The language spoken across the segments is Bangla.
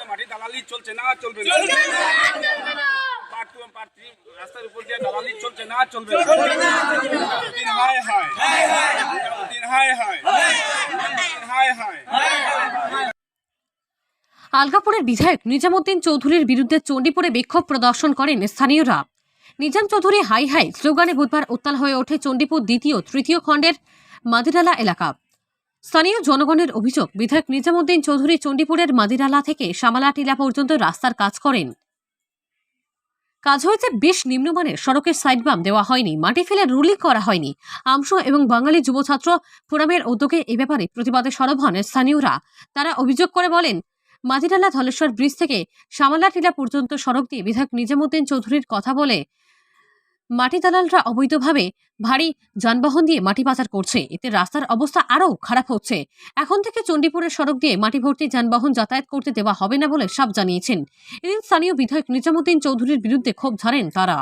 মাটি দালালি চলছে না, চলবে না। পার্ট 2 পার্ট 3 রাস্তার উপর দিয়ে দালালি চলছে না, চলবে না। দিন হায় হায় দিন হায় হায় হায় হায়। আলগাপুরের বিধায়ক নিজামুদ্দিন চৌধুরীর বিরুদ্ধে চণ্ডীপুরে বিক্ষোভ প্রদর্শন করেন স্থানীয়রা। নিজাম চৌধুরী হাই হাই স্লোগানে বুধবার উত্তাল হয়ে ওঠে চণ্ডীপুর দ্বিতীয় তৃতীয় খণ্ডের মাদিরালা এলাকা। স্থানীয় জনগণের অভিযোগ, বিধায়ক নিজামুদ্দিন চৌধুরী চণ্ডীপুরের মাদিরালা থেকে সামালা টিলা পর্যন্ত রাস্তার কাজ করেন। কাজ হয়েছে বেশ নিম্নমানের, সড়কের সাইড বাম দেওয়া হয়নি, মাটি ফেলে রুলিং করা হয়নি। আমসো এবং বাঙালি যুব ছাত্র ফোরামের উদ্যোগে এ ব্যাপারে প্রতিবাদে সরব হন স্থানীয়রা। তারা অভিযোগ করে বলেন, মাদিরালা ধলেশ্বর ব্রিজ থেকে সামালা টিলা পর্যন্ত সড়ক দিয়ে বিধায়ক নিজামুদ্দিন চৌধুরীর কথা বলে মাটি দালালরা অবৈধভাবে ভারী যানবাহন দিয়ে মাটি পাচার করছে। এতে রাস্তার অবস্থা আরও খারাপ হচ্ছে। এখন থেকে চণ্ডীপুরের সড়ক দিয়ে মাটি ভর্তি যানবাহন যাতায়াত করতে দেওয়া হবে না বলে সাফ জানিয়েছেন। এদিন স্থানীয় বিধায়ক নিজামুদ্দিন চৌধুরীর বিরুদ্ধে ক্ষোভ ঝাড়েন তারা।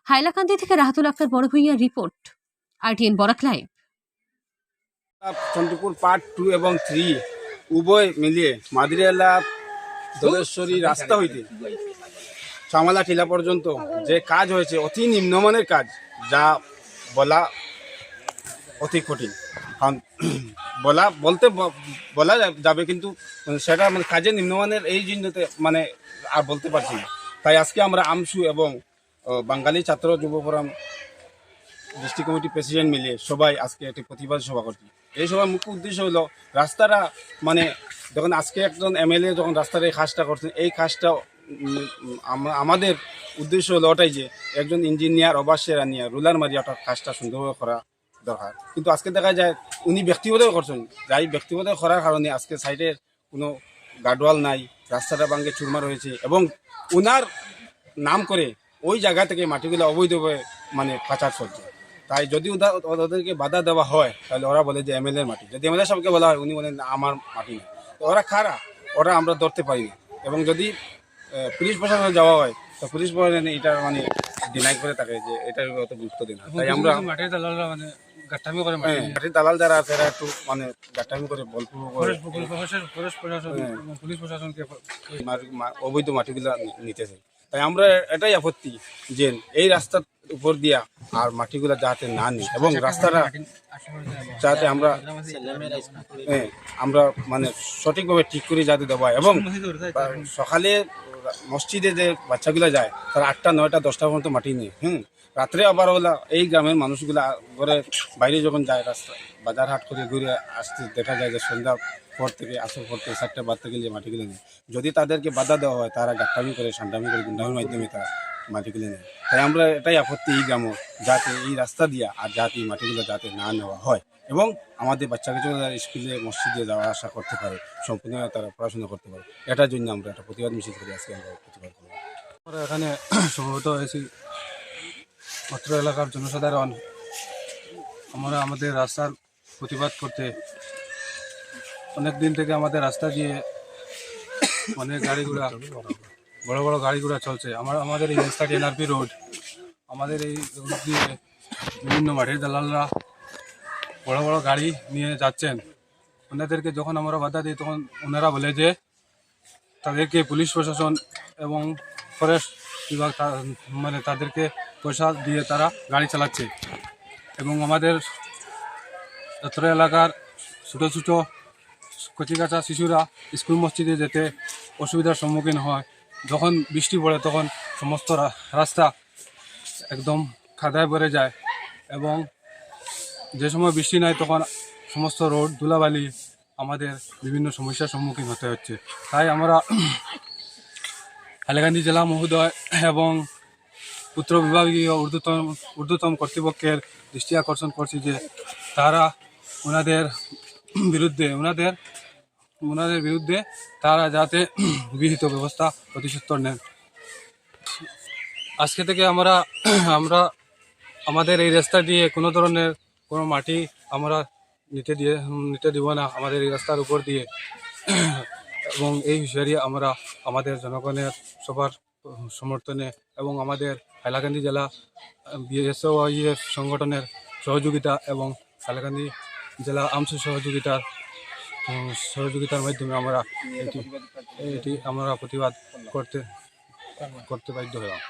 হাইলাকান্দি থেকে রাহাতুল আক্তার বড় ভূঁইয়ার report, RTN Barak live. Chandipur part 2 এবং 3 উভয় মিলিয়ে মাদিরালা ধলেশ্বরী রাস্তা হইতে সামালা টিলা পর্যন্ত যে কাজ হয়েছে অতি নিম্নমানের কাজ, যা বলা অতি কঠিন। কারণ বলা যাবে, কিন্তু সেটা মানে কাজের নিম্নমানের এই জিনিসতে মানে আর বলতে পারছি না। তাই আজকে আমরা আমসু এবং বাঙালি ছাত্র যুব ফোরাম ডিস্ট্রিক্ট কমিটি প্রেসিডেন্ট মিলিয়ে সবাই আজকে একটি প্রতিবাদ সভা করছি। এই সভার মুখ্য উদ্দেশ্য হলো রাস্তাটা মানে যখন আজকে একজন MLA যখন রাস্তার এই কাজটা করছেন, এই কাজটা আমাদের উদ্দেশ্য হলো ওটাই যে একজন ইঞ্জিনিয়ার অবাসের আনিয়া রুলার মারিয়া ওটা কাজটা সুন্দরভাবে করা দরকার। কিন্তু আজকে দেখা যায় উনি ব্যক্তিগতভাবে করছেন, যাই ব্যক্তিগতভাবে করার কারণে আজকে সাইডের কোনো গার্ডওয়াল নাই, রাস্তাটা ভাঙে চুরমার হয়েছে এবং ওনার নাম করে ওই জায়গা থেকে মাটিগুলো অবৈধভাবে মানে পাচার চলছে। তাই যদি ওদেরকে বাধা দেওয়া হয় তাহলে ওরা বলে যে MLA এর মাটি। যদি MLA সবকে বলা হয়, উনি বলেন আমার মাটি না, তো ওরা খারা, ওরা আমরা ধরতে পারি না। এবং যদি পুলিশ প্রশাসনে যাওয়া হয় তো পুলিশ প্রশাসনে এটা মানে ডিনাই করে থাকে যে এটার অত গুরুত্ব দেয় না। তাই আমরা মাটির দালালরা মানে গাট্টামি করে, মাটির দালাল যারা আছে এরা একটু মানে গাট্টামি করে বলপূর্বক পুলিশ প্রশাসনকে অবৈধ মাটিগুলা নিতেছে। তাই আমরা এটাই আপত্তি যে এই রাস্তার উপর দিয়া আর মাটিগুলা যাতে না নিই এবং রাস্তাটা যাতে আমরা মানে সঠিকভাবে ঠিক করে যাতে দেওয়া হয়। এবং সকালে মসজিদে যে বাচ্চাগুলা যায় তারা 8টা 9টা 10টা পর্যন্ত মাটি নিয়ে রাত্রে আবার ওলা এই গ্রামের মানুষগুলা ঘরে বাইরে যখন যায় রাস্তা বাজার হাট করে ঘুরে আসতে দেখা যায় যে সন্ধ্যা পর থেকে আসর পর থেকে 4টা বাদ থেকে মাটিগুলো নেয়। যদি তাদেরকে বাধা দেওয়া হয় তারা গাট্টামি করে, সান্ডামি করে, গুন্ডামির মাধ্যমে তারা মাটিগুলো নেয়। তাই আমরা এটাই আপত্তি এই গ্রামও যাতে এই রাস্তা দিয়া আর যাতে এই মাটিগুলো যাতে না নেওয়া হয় এবং আমাদের বাচ্চাকে স্কুলে মসজিদে যাওয়া আসা করতে পারে, সম্পূর্ণভাবে তারা পড়াশোনা করতে পারে। এটার জন্য আমরা একটা প্রতিবাদ মিছিল করি আজকে আমরা প্রতিবাদ করব। আমরা এখানে সমবেত হয়েছি অত্র এলাকার জনসাধারণ। আমরা আমাদের রাস্তার প্রতিবাদ করতে অনেক দিন থেকে আমাদের রাস্তা দিয়ে অনেক গাড়িগুড়া, বড় বড় গাড়িগুড়া চলছে। আমাদের এই রাস্তাটি NRP রোড, আমাদের এই রোড দিয়ে বিভিন্ন মাটির দালালরা বড় বড় গাড়ি নিয়ে যাচ্ছেন। ওনাদেরকে যখন আমরা বাধা দিই তখন ওনারা বলে যে তাদেরকে পুলিশ প্রশাসন এবং ফরেস্ট বিভাগ মানে তাদেরকে পয়সা দিয়ে তারা গাড়ি চালাচ্ছে এবং আমাদের অত্র এলাকার ছোটো ছোটো কচিকাচা শিশুরা স্কুল মসজিদে যেতে অসুবিধার সম্মুখীন হয়। যখন বৃষ্টি পড়ে তখন সমস্ত রাস্তা একদম কাদায় ভরে যায় এবং যে সময় বৃষ্টি নাই তখন সমস্ত রোড ধুলাবালি আমাদের বিভিন্ন সমস্যার সম্মুখীন হতে হচ্ছে। তাই আমরা হাইলাকান্দি জেলা মহোদয় এবং উত্তর বিভাগীয় ঊর্ধ্বতম কর্তৃপক্ষের দৃষ্টি আকর্ষণ করছি যে তারা ওনাদের বিরুদ্ধে তারা যাতে বিহিত ব্যবস্থা প্রতিসত্তর নেন। আজকে থেকে আমরা আমাদের এই রাস্তা দিয়ে কোনো ধরনের কোনো মাটি আমরা নিতে দিব না আমাদের এই রাস্তার উপর দিয়ে। এবং এই হিসাবে আমরা আমাদের জনগণের সবার সমর্থনে এবং আমাদের হাইলাকান্দি জেলা BSOIF সংগঠনের সহযোগিতা এবং হাইলাকান্দি জেলা আমসু সহযোগিতার সহযোগিতার মাধ্যমে আমরা এটি আমরা প্রতিবাদ করতে বাধ্য হলাম।